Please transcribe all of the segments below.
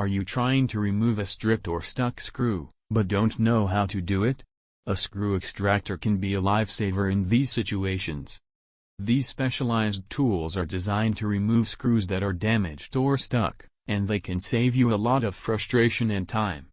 Are you trying to remove a stripped or stuck screw, but don't know how to do it? A screw extractor can be a lifesaver in these situations. These specialized tools are designed to remove screws that are damaged or stuck, and they can save you a lot of frustration and time.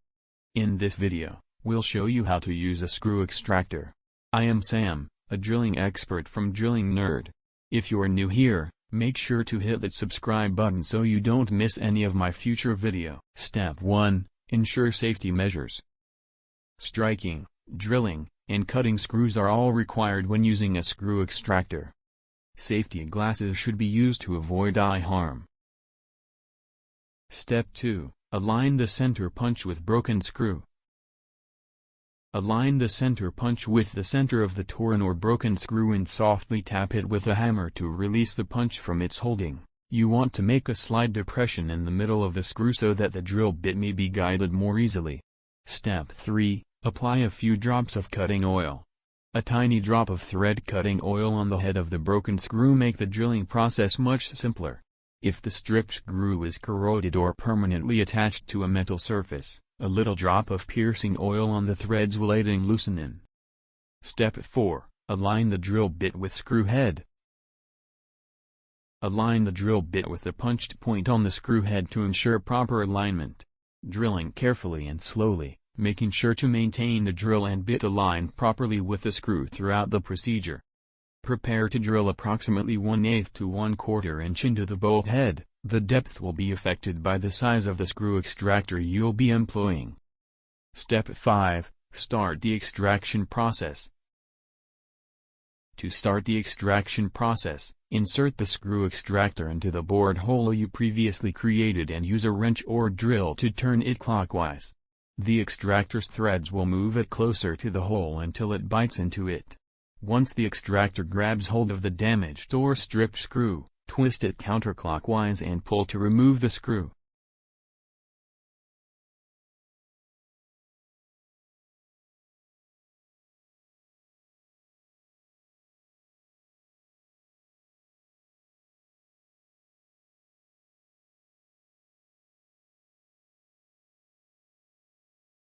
In this video, we'll show you how to use a screw extractor. I am Sam, a drilling expert from Drilling Nerd. If you're new here, make sure to hit that subscribe button so you don't miss any of my future video. Step 1. Ensure safety measures. Striking, drilling, and cutting screws are all required when using a screw extractor. Safety glasses should be used to avoid eye harm. Step 2. Align the center punch with broken screw. Align the center punch with the center of the torn or broken screw and softly tap it with a hammer to release the punch from its holding. You want to make a slight depression in the middle of the screw so that the drill bit may be guided more easily. Step 3. Apply a few drops of cutting oil. A tiny drop of thread cutting oil on the head of the broken screw make the drilling process much simpler. If the stripped screw is corroded or permanently attached to a metal surface, a little drop of piercing oil on the threads will aid in loosening. Step 4. Align the drill bit with screw head. Align the drill bit with the punched point on the screw head to ensure proper alignment. Drilling carefully and slowly, making sure to maintain the drill and bit aligned properly with the screw throughout the procedure. Prepare to drill approximately 1/8 to 1/4 inch into the bolt head. The depth will be affected by the size of the screw extractor you'll be employing. Step 5. Start the extraction process. To start the extraction process, insert the screw extractor into the bored hole you previously created and use a wrench or drill to turn it clockwise. The extractor's threads will move it closer to the hole until it bites into it. Once the extractor grabs hold of the damaged or stripped screw, twist it counterclockwise and pull to remove the screw.